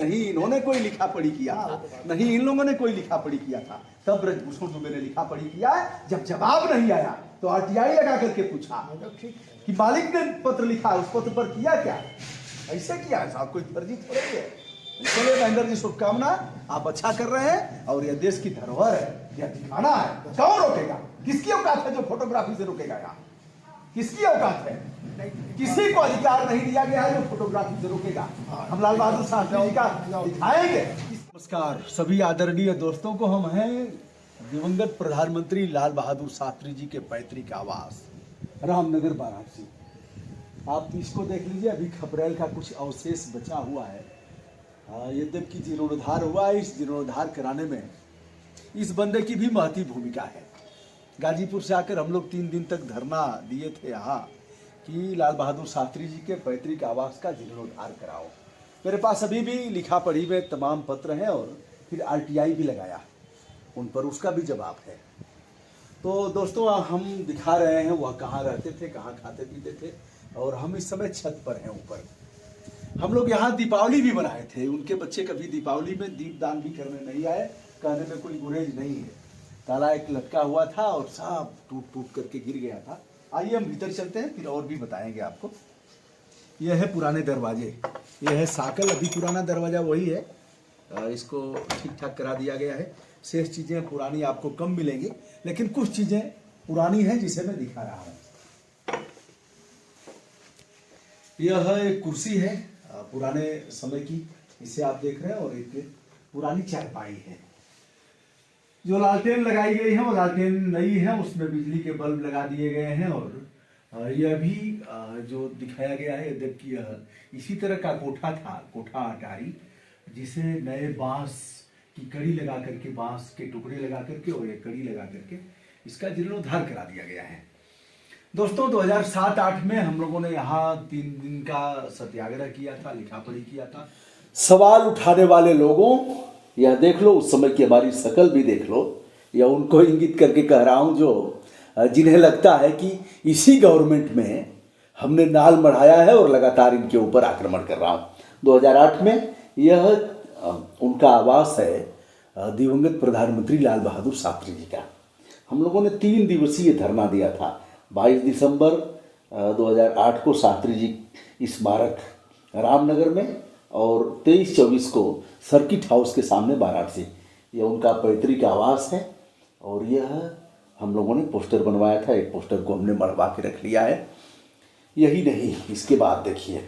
नहीं इन्होंने कोई लिखा पढ़ी किया था, नहीं इन लोगों ने कोई लिखा पढ़ी किया था। तब ब्रजभूषण दुबे ने लिखा पढ़ी किया है। जब जवाब नहीं आया तो आरटीआई लगा करके पूछा कि मालिक ने पत्र लिखा, उस पत्र पर किया क्या? ऐसे किया है साहब, कोई फर्जी थोड़ी है। चलिए महेंद्र जी, शुभकामना, आप अच्छा कर रहे हैं और यह देश की धरोहर है, यह दिखाना है। कौन रोकेगा? किसकी औकात है जो फोटोग्राफी से रोकेगा? यहाँ किसकी औकात है? किसी को अधिकार नहीं दिया गया है जो फोटोग्राफी से रोकेगा। हम लाल बहादुर शास्त्री जी का दिखाएंगे। नमस्कार सभी आदरणीय दोस्तों को, हम हैं दिवंगत प्रधानमंत्री लाल बहादुर शास्त्री जी के पैतृक आवास रामनगर वाराणसी। आप इसको देख लीजिए, अभी खपरेल का कुछ अवशेष बचा हुआ है। यद्यपि जीर्णोद्धार हुआ है, इस जीर्णोद्धार कराने में इस बंदे की भी महती भूमिका है। गाजीपुर से आकर हम लोग 3 दिन तक धरना दिए थे यहाँ कि लाल बहादुर शास्त्री जी के पैतृक आवास का जीर्णोद्धार कराओ। मेरे पास अभी भी लिखा पढ़ी में तमाम पत्र हैं और फिर आरटीआई भी लगाया, उन पर उसका भी जवाब है। तो दोस्तों, हम दिखा रहे हैं वह कहाँ रहते थे, कहाँ खाते पीते थे, और हम इस समय छत पर हैं ऊपर। हम लोग यहाँ दीपावली भी मनाए थे। उनके बच्चे कभी दीपावली में दीपदान भी करने नहीं आए, कहने में कोई गुरेज नहीं है। ताला एक लटका हुआ था और सब टूट टूट करके गिर गया था। आइए हम भीतर चलते हैं, फिर और भी बताएंगे आपको। यह है पुराने दरवाजे, यह है साकल, अभी पुराना दरवाजा वही है, इसको ठीक ठाक करा दिया गया है। शेष चीज़ें पुरानी आपको कम मिलेंगी, लेकिन कुछ चीज़ें पुरानी हैं जिसे मैं दिखा रहा हूँ। यह एक कुर्सी है पुराने समय की, इसे आप देख रहे हैं, और एक पुरानी चारपाई है। जो लालटेन लगाई गई है वो लालटेन नई है, उसमें बिजली के बल्ब लगा दिए गए हैं। और यह भी जो दिखाया गया है, यद्यपि यह इसी तरह का कोठा था, कोठा अटारी, जिसे नए बांस की कड़ी लगा करके, बांस के टुकड़े लगा करके और एक कड़ी लगा करके इसका जीर्णोद्धार करा दिया गया है। दोस्तों, 2007-8 में हम लोगों ने यहाँ 3 दिन का सत्याग्रह किया था, लिखा पढ़ी किया था। सवाल उठाने वाले लोगों, यह देख लो, उस समय की हमारी शकल भी देख लो। या उनको इंगित करके कह रहा हूँ जो जिन्हें लगता है कि इसी गवर्नमेंट में हमने नाल मढ़ाया है और लगातार इनके ऊपर आक्रमण कर रहा हूँ। 2008 में यह उनका आवास है दिवंगत प्रधानमंत्री लाल बहादुर शास्त्री जी का। हम लोगों ने 3 दिवसीय धरना दिया था। 22 दिसंबर 2008 को शास्त्री जी स्मारक रामनगर में, और 23-24 को सर्किट हाउस के सामने वाराणसी। यह उनका पैतृक आवास है और यह हम लोगों ने पोस्टर बनवाया था। एक पोस्टर को हमने मढ़वा के रख लिया है। यही नहीं, इसके बाद देखिए,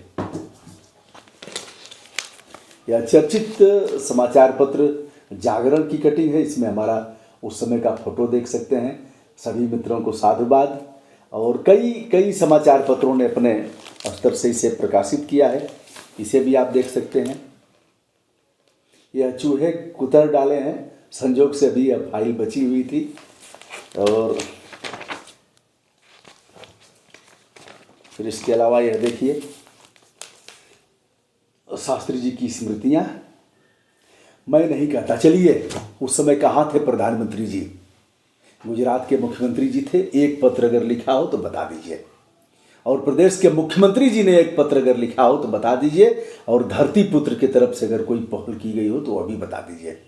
यह चर्चित समाचार पत्र जागरण की कटिंग है। इसमें हमारा उस समय का फोटो देख सकते हैं। सभी मित्रों को साधुवाद। और कई समाचार पत्रों ने अपने स्तर से इसे प्रकाशित किया है, इसे भी आप देख सकते हैं। यह चूहे कुतर डाले हैं, संजोग से अभी यह फाइल बची हुई थी। और फिर इसके अलावा यह देखिए, शास्त्री जी की स्मृतियां। मैं नहीं कहता, चलिए उस समय कहाँ थे प्रधानमंत्री जी? गुजरात के मुख्यमंत्री जी थे। एक पत्र अगर लिखा हो तो बता दीजिए। और प्रदेश के मुख्यमंत्री जी ने एक पत्र अगर लिखा हो तो बता दीजिए। और धरती पुत्र की तरफ से अगर कोई पहल की गई हो तो अभी बता दीजिए।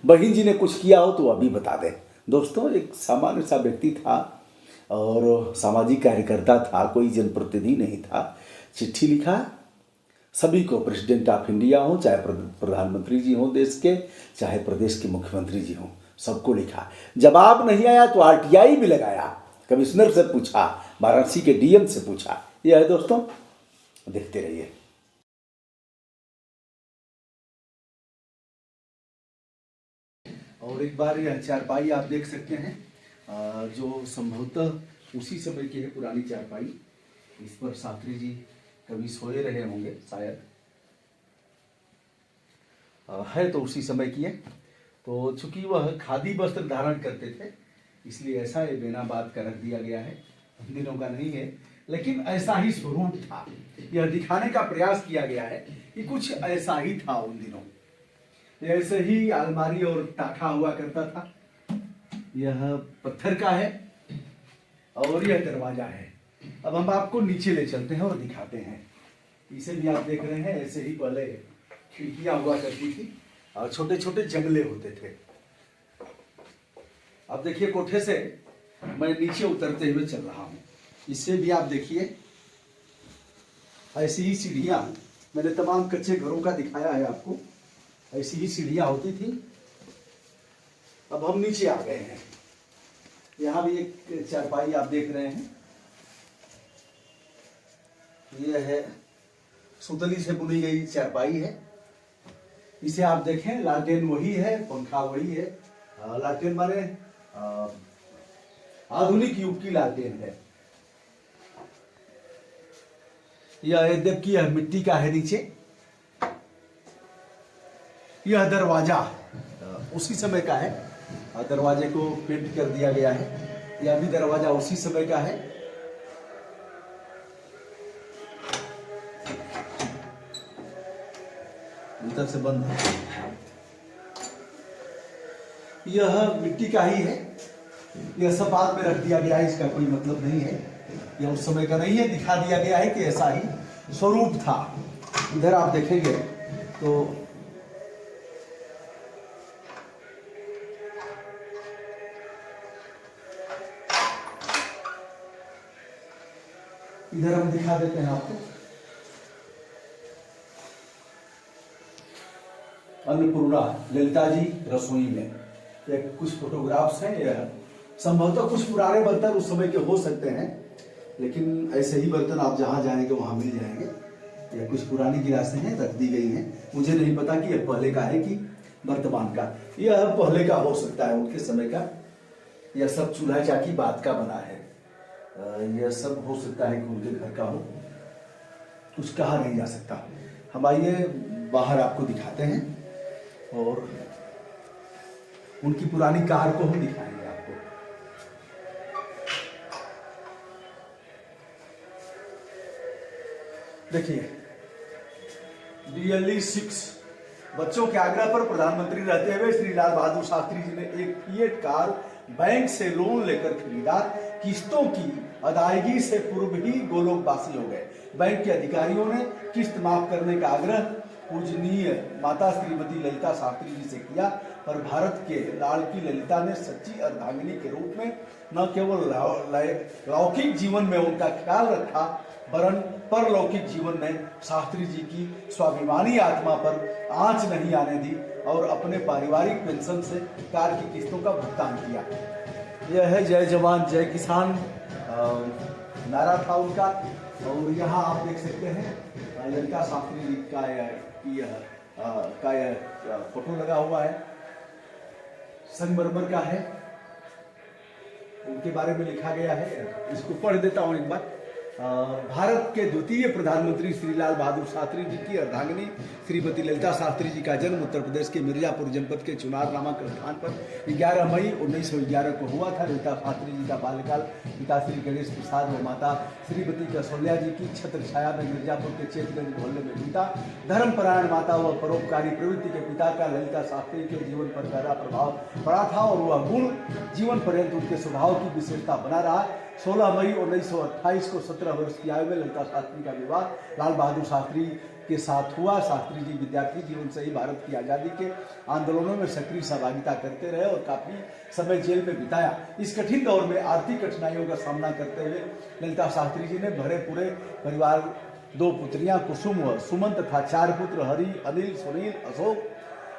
बहिन जी ने कुछ किया हो तो अभी बता दें। दोस्तों, एक सामान्य सा व्यक्ति था और सामाजिक कार्यकर्ता था, कोई जनप्रतिनिधि नहीं था। चिट्ठी लिखा सभी को, प्रेसिडेंट ऑफ इंडिया हो, चाहे प्रधानमंत्री जी हो देश के, चाहे प्रदेश के मुख्यमंत्री जी हो, सबको लिखा। जवाब नहीं आया तो आरटीआई भी लगाया, कमिश्नर से पूछा, वाराणसी के डीएम से पूछा। यह है दोस्तों, देखते रहिए। और एक बार यह चारपाई आप देख सकते हैं, जो संभवतः उसी समय की है, पुरानी चारपाई। इस पर शास्त्री जी कभी सोए रहे होंगे शायद, है तो उसी समय की है। तो चूंकि वह खादी वस्त्र धारण करते थे, इसलिए ऐसा ये बेनाबाद का रख दिया गया है। उन दिनों का नहीं है, लेकिन ऐसा ही स्वरूप था। यह दिखाने का प्रयास किया गया है कि कुछ ऐसा ही था उन दिनों। ऐसे ही अलमारी और ताखा हुआ करता था। यह पत्थर का है और यह दरवाजा है। अब हम आपको नीचे ले चलते हैं और दिखाते हैं। इसे भी आप देख रहे हैं, ऐसे ही पहले खिड़कियां हुआ करती थी और छोटे छोटे जंगले होते थे। अब देखिए कोठे से मैं नीचे उतरते हुए चल रहा हूँ। इससे भी आप देखिए ऐसी ही सीढ़ियाँ, मैंने तमाम कच्चे घरों का दिखाया है आपको, ऐसी ही सीढ़ियाँ होती थी। अब हम नीचे आ गए हैं। यहाँ भी एक चारपाई आप देख रहे हैं, यह है सुतली से बुनी गई चारपाई है। इसे आप देखें, लालटेन वही है, पंखा वही है। लालटेन माने आधुनिक युग की लालटेन है। यह यद्यपि यह मिट्टी का है नीचे। यह दरवाजा उसी समय का है, दरवाजे को पेंट कर दिया गया है। यह भी दरवाजा उसी समय का है। भीतर से बंद है। यह मिट्टी का ही है। यह सब बाद में रख दिया गया है, इसका कोई मतलब नहीं है। यह उस समय का नहीं है, दिखा दिया गया है कि ऐसा ही स्वरूप था। इधर आप देखेंगे तो इधर हम दिखा देते हैं आपको, अन्नपूर्णा ललिता जी रसोई में। ये कुछ फोटोग्राफ्स हैं। यह संभवतः कुछ पुराने बर्तन उस समय के हो सकते हैं, लेकिन ऐसे ही बर्तन आप जहां जाएंगे वहां मिल जाएंगे। यह कुछ पुरानी गिलासें हैं, रख दी गई हैं। मुझे नहीं पता कि यह पहले का है कि वर्तमान का। यह पहले का हो सकता है, उनके समय का। यह सब चूल्हा चाकी बाद का बना है। यह सब हो सकता है कि उनके घर का हो, कुछ कहा नहीं जा सकता। हम आइए बाहर आपको दिखाते हैं और उनकी पुरानी कार को हम दिखाएंगे आपको। देखिए DLE 6 बच्चों के आग्रह पर प्रधानमंत्री रहते हुए श्री लाल बहादुर शास्त्री जी ने एक फिएट कार बैंक से लोन लेकर खरीदा। किस्तों की अदायगी से पूर्व ही गोलोकवासी हो गए। बैंक के अधिकारियों ने किस्त माफ करने का आग्रह पूजनीय माता श्रीमती ललिता शास्त्री जी से किया, पर भारत के लाड़की ललिता ने सच्ची अर्धांगिनी के रूप में न केवल लौकिक जीवन में उनका ख्याल रखा, वरन परलौकिक जीवन में शास्त्री जी की स्वाभिमानी आत्मा पर आंच नहीं आने दी और अपने पारिवारिक पेंशन से कार की किस्तों का भुगतान किया। यह है जय जवान जय किसान नारा था उनका। और यहाँ आप देख सकते हैं ललिता शास्त्री जी का यह फोटो लगा हुआ है, संगमरमर का है। उनके बारे में लिखा गया है, इसको पढ़ देता हूँ एक बार। भारत के द्वितीय प्रधानमंत्री श्री लाल बहादुर शास्त्री जी की अर्धांगिनी श्रीमती ललिता शास्त्री जी का जन्म उत्तर प्रदेश के मिर्जापुर जनपद के चुनार नामक स्थान पर 11 मई 1911 को हुआ था। ललिता शास्त्री जी का बाल्यकाल पिता श्री गणेश प्रसाद व माता श्रीमती कौशल्या जी की छत्र छाया में मिर्जापुर के चेतगंज मोहल्ले में बीता। धर्मपरायण माता व परोपकारी प्रवृत्ति के पिता का ललिता शास्त्री के जीवन पर गहरा प्रभाव पड़ा था और वह गुण जीवन पर्यंत उनके स्वभाव की विशेषता बना रहा। 16 मई 1928 को 17 वर्ष की आयु में ललिता शास्त्री का विवाह लाल बहादुर शास्त्री के साथ हुआ। शास्त्री जी विद्यार्थी जीवन से ही भारत की आज़ादी के आंदोलनों में सक्रिय सहभागिता करते रहे और काफी समय जेल में बिताया। इस कठिन दौर में आर्थिक कठिनाइयों का सामना करते हुए ललिता शास्त्री जी ने भरे पूरे परिवार, 2 पुत्रियां कुसुम व सुमन तथा 4 पुत्र हरि, अनिल, सुनील, अशोक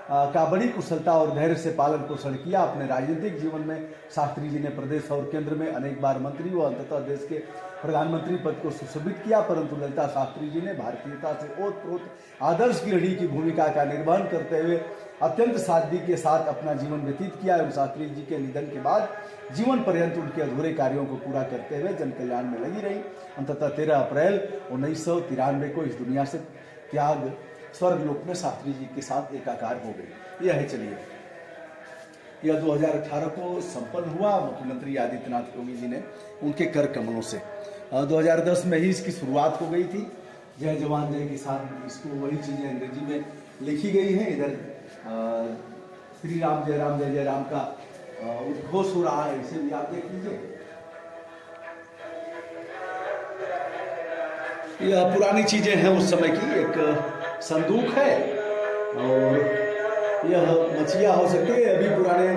का बड़ी कुशलता और धैर्य से पालन पोषण किया। अपने राजनीतिक जीवन में शास्त्री जी ने प्रदेश और केंद्र में अनेक बार मंत्री व अंततः देश के प्रधानमंत्री पद को सुशोभित किया, परंतु ललिता शास्त्री जी ने भारतीयता से ओतप्रोत आदर्श गृहिणी की भूमिका का निर्वहन करते हुए अत्यंत सादगी के साथ अपना जीवन व्यतीत किया एवं शास्त्री जी के निधन के बाद जीवन पर्यंत उनके अधूरे कार्यों को पूरा करते हुए जन कल्याण में लगी रही। अंततः 13 अप्रैल 1993 को इस दुनिया से त्याग स्वर्ग लोक में शास्त्री जी के साथ एकाकार हो गई। यह है, चलिए, यह 2018 को संपन्न हुआ मुख्यमंत्री आदित्यनाथ योगी जी ने उनके कर कमलों से। 2010 में ही इसकी शुरुआत हो गई थी। जय जवान जय किसान, इसको वही चीजें अंग्रेजी में लिखी गई हैं। इधर श्री राम जय जय राम का उद्घोष हो रहा है, इसे भी आप देख लीजिए। यह पुरानी चीजें हैं उस समय की। एक संदूक है और यह मछलियाँ हो सकती है अभी पुराने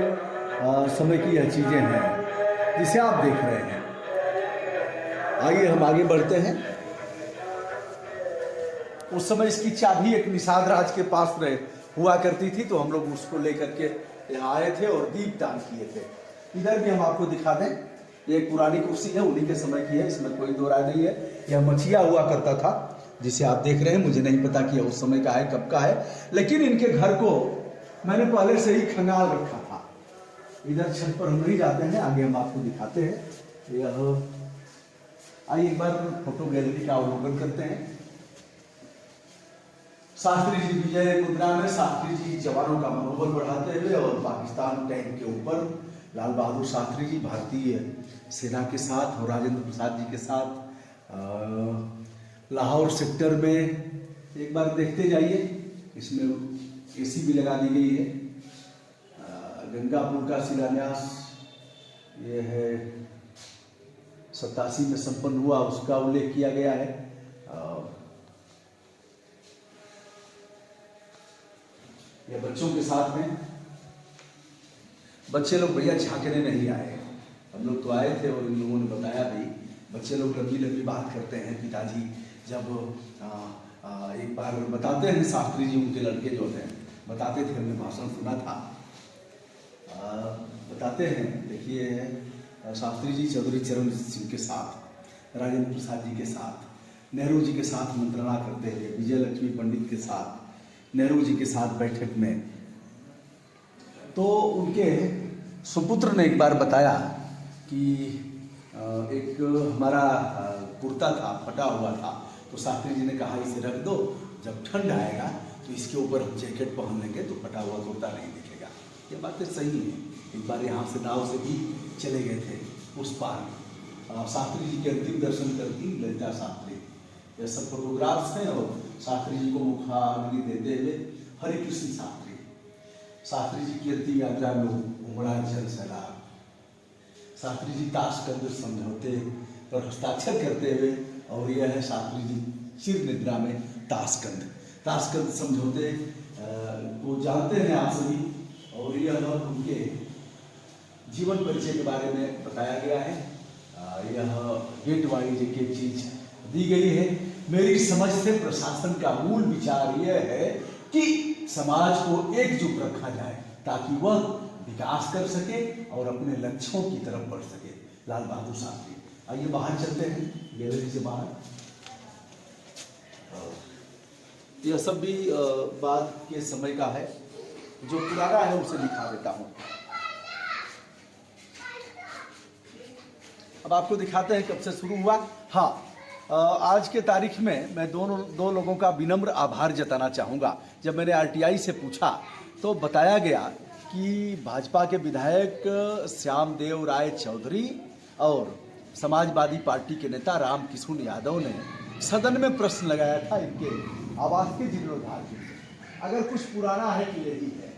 समय की यह चीज़ें हैं जिसे आप देख रहे हैं। आइए हम आगे बढ़ते हैं। उस समय इसकी चाबी एक निषाद राज के पास हुआ करती थी, तो हम लोग उसको लेकर के यहाँ आए थे और दीप दान किए थे। इधर भी हम आपको दिखा दें, ये एक पुरानी कुर्सी है, उन्हीं के समय की है, इसमें कोई दो राय नहीं है। यह मछिया हुआ करता था जिसे आप देख रहे हैं। मुझे नहीं पता कि उस समय का है, कब का है, लेकिन इनके घर को मैंने पहले से ही खंगाल रखा था। इधर छत पर हम नहीं जाते हैं, आगे हम आपको दिखाते हैं। यह आइए एक बार फोटो गैलरी का अवलोकन करते हैं। शास्त्री जी विजय मुद्रा में शास्त्री जी जवानों का मनोबल बढ़ाते हुए और पाकिस्तान टैंक के ऊपर लाल बहादुर शास्त्री जी भारतीय सेना के साथ और राजेंद्र प्रसाद जी के साथ लाहौर सेक्टर में एक बार देखते जाइए। इसमें एसी भी लगा दी गई है। गंगापुर का शिलान्यास ये है 87 में संपन्न हुआ, उसका उल्लेख किया गया है। ये बच्चों के साथ में, बच्चे लोग भैया झांकने नहीं आए, हम लोग तो आए थे और इन लोगों ने बताया भी। बच्चे लोग लंबी लंबी बात करते हैं। पिताजी जब एक बार बताते हैं, शास्त्री जी उनके लड़के जो थे बताते थे, हमने भाषण सुना था। बताते हैं, देखिए शास्त्री जी चौधरी चरण सिंह के साथ, राजेंद्र प्रसाद जी के साथ, नेहरू जी के साथ मंत्रणा करते हुए, विजय लक्ष्मी पंडित के साथ, नेहरू जी के साथ बैठक में, तो उनके सुपुत्र ने एक बार बताया कि एक हमारा कुर्ता था, फटा हुआ था, तो शास्त्री जी ने कहा इसे रख दो, जब ठंड आएगा तो इसके ऊपर हम जैकेट पहन लेंगे तो फटा हुआ कुर्ता नहीं दिखेगा। ये बातें सही है। एक बार यहाँ से नाव से भी चले गए थे उस पार। शास्त्री जी के अंतिम दर्शन करती ललिता शास्त्री, ये सब फोटोग्राफ्स हैं। और शास्त्री जी को मुखाग्नि देते हुए हरे कृष्ण शास्त्री, शास्त्री जी की अंतिम यात्रा में उमड़ा जल सैलाब, शास्त्री जी ताशकंद समझौते पर हस्ताक्षर करते हुए, और यह है शास्त्री जी चिर निद्रा में ताशकंद समझौते को जानते हैं आप सभी। और यह उनके जीवन परिचय के बारे में बताया गया है। यह गेट वाइज एक चीज दी गई है। मेरी समझ से प्रशासन का मूल विचार यह है कि समाज को एकजुट रखा जाए ताकि वह विकास कर सके और अपने लक्ष्यों की तरफ बढ़ सके। लाल बहादुर शास्त्री। आइए बाहर चलते हैं, गैलरी से बाहर। यह सब भी बाद के समय का है, जो पुराना है उसे दिखा देता हूँ। अब आपको दिखाते हैं कब से शुरू हुआ। हाँ, आज के तारीख में मैं दो लोगों का विनम्र आभार जताना चाहूँगा। जब मैंने आरटीआई से पूछा तो बताया गया कि भाजपा के विधायक श्यामदेव राय चौधरी और समाजवादी पार्टी के नेता राम किशुन यादव ने सदन में प्रश्न लगाया था इनके आवास के जीर्णोद्धार के लिए। अगर कुछ पुराना है तो यही है,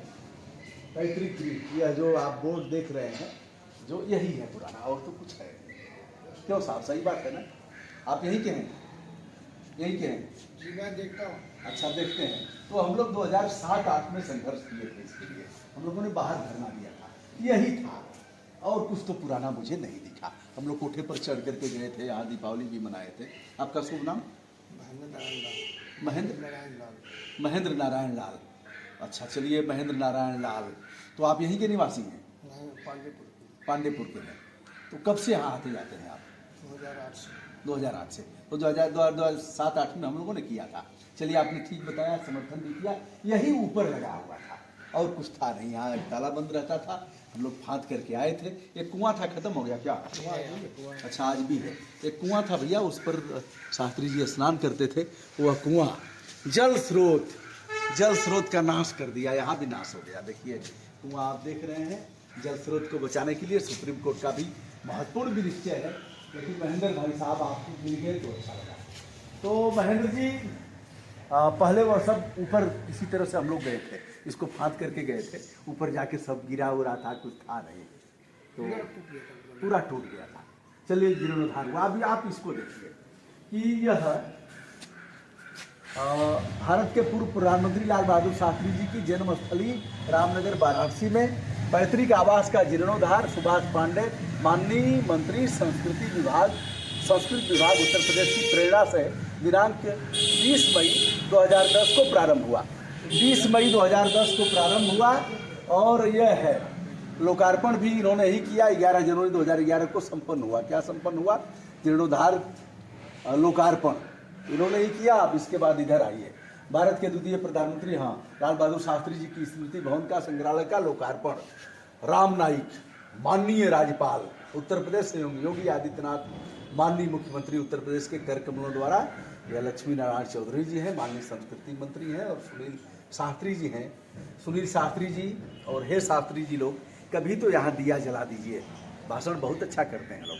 पैतृक यह जो आप बोर्ड देख रहे हैं, जो यही है पुराना, और तो कुछ है नहीं। क्यों साहब, सही बात है ना? आप यही के हैं? यही के हैं? जी मैं देखता हूँ। अच्छा, देखते हैं। तो हम लोग 2007-08 में संघर्ष किए थे इसके लिए, हम लोगों ने बाहर धरना दिया था, यही था। और कुछ तो पुराना मुझे नहीं दिखा। हम लोग कोठे पर चढ़ करके गए थे, यहाँ दीपावली भी मनाए थे। आपका शुभ नाम? महेंद्र नारायण लाल। अच्छा, चलिए महेंद्र नारायण लाल, तो आप यहीं के निवासी हैं? पांडेपुर के हैं। तो कब से यहाँ आते जाते हैं आप? 2008 से। तो 2007-08 में हम लोगों ने किया था। चलिए, आपने ठीक बताया, समर्थन भी किया। यही ऊपर लगा हुआ था और कुछ था नहीं, यहाँ ताला बंद रहता था। हम लोग फाँद करके आए थे। एक कुआं था, खत्म हो गया क्या? अच्छा, आज भी है। एक कुआं था भैया, उस पर शास्त्री जी स्नान करते थे। वह कुआं जल स्रोत का नाश कर दिया, यहाँ भी नाश हो गया। देखिए कुआं आप देख रहे हैं। जल स्रोत को बचाने के लिए सुप्रीम कोर्ट का भी महत्वपूर्ण भी निश्चय है। लेकिन महेंद्र भाई साहब आपको मिल गए तो अच्छा लगा। तो महेंद्र जी, पहले वह सब ऊपर किसी तरह से हम लोग गए थे, इसको फाँद करके गए थे। ऊपर जाके सब गिरा हुआ था, कुछ था नहीं, तो पूरा टूट गया था। चलिए जीर्णोद्धार हुआ। अभी आप इसको देखिए कि यह भारत के पूर्व प्रधानमंत्री लाल बहादुर शास्त्री जी की जन्मस्थली रामनगर वाराणसी में पैतृक आवास का जीर्णोद्धार सुभाष पांडे माननीय मंत्री संस्कृत विभाग उत्तर प्रदेश की प्रेरणा से दिनांक 20 मई 2010 को प्रारंभ हुआ। 20 मई 2010 को प्रारंभ हुआ और यह है लोकार्पण भी इन्होंने ही किया। 11 जनवरी 2011 को संपन्न हुआ। क्या संपन्न हुआ? जीर्णोद्धार लोकार्पण इन्होंने ही किया। अब इसके बाद इधर आइए, भारत के द्वितीय प्रधानमंत्री लाल बहादुर शास्त्री जी की स्मृति भवन का संग्रहालय का लोकार्पण राम नाईक माननीय राज्यपाल उत्तर प्रदेश एवं योगी आदित्यनाथ माननीय मुख्यमंत्री उत्तर प्रदेश के कर कमलों द्वारा, यह लक्ष्मी नारायण चौधरी जी हैं, माननीय संस्कृति मंत्री हैं, और सुनील शास्त्री जी हैं। सुनील शास्त्री जी और हे शास्त्री जी लोग कभी तो यहाँ दिया जला दीजिए। भाषण बहुत अच्छा करते हैं लोग।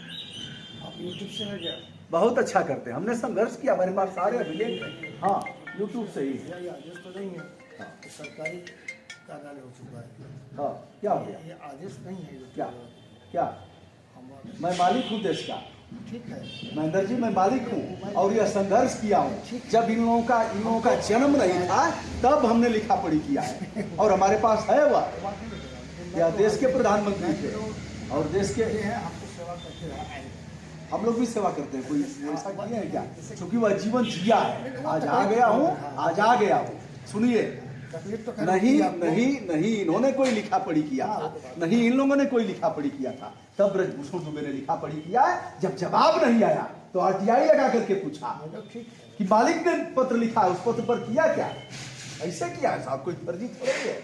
आप यूट्यूब से है क्या? बहुत अच्छा करते हैं। हमने संघर्ष किया, हमारे पास सारे अभिलेख हैं। हाँ, यूट्यूब से ही। ये आदेश तो नहीं है। ये सरकारी कार्यालय हो चुका है। हाँ, क्या हो गया? ये आदेश नहीं है। क्या क्या? मैं मालिक हूँ देश का। ठीक है महेंद्र जी, मैं मालिक हूँ और यह संघर्ष किया हूँ। जब इन लोगों का जन्म नहीं था तब हमने लिखा पढ़ी किया है और हमारे पास है वह। यह देश के प्रधानमंत्री थे और देश के आपको सेवा करते रहा। हम लोग भी सेवा करते हैं। कोई ऐसा किया है क्या? क्योंकि वह जीवन जिया है। आज आ गया हूँ। सुनिए, नहीं इन्होंने कोई लिखा पढ़ी किया था, नहीं इन लोगों ने कोई लिखा पढ़ी किया था। तब ब्रजभूषण दुबे ने लिखा पढ़ी किया है। जब जवाब नहीं आया तो आरटीआई लगा करके पूछा कि मालिक ने पत्र लिखा, उस पत्र पर किया क्या? ऐसे किया है साहब, कोई फर्जी थोड़ी है।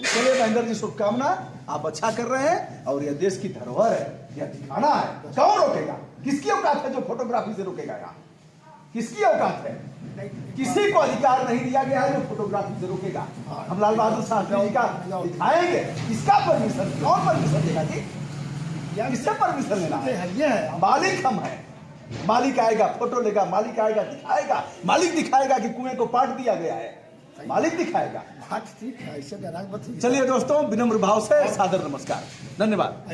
चलिए महेंद्र जी, शुभकामना, आप अच्छा कर रहे हैं और यह देश की धरोहर है, यह दिखाना है। कौन रोकेगा? किसकी औकात है जो फोटोग्राफी से रोकेगा? यहाँ किसकी औकात है? किसी को अधिकार नहीं दिया गया है जो फोटोग्राफी से रोकेगा। हम लाल बहादुर शास्त्री जी का दिखाएंगे। किसका परमिशन? कौन परमिशन देगा जी? किससे परमिशन लेना है? मालिक हम हैं। मालिक आएगा, फोटो लेगा, मालिक आएगा, दिखाएगा। मालिक दिखाएगा कि कुएं को पाट दिया गया है। मालिक दिखाएगा। बात ठीक है, ऐसे डरा मत। चलिए दोस्तों, विनम्र भाव से सादर नमस्कार, धन्यवाद।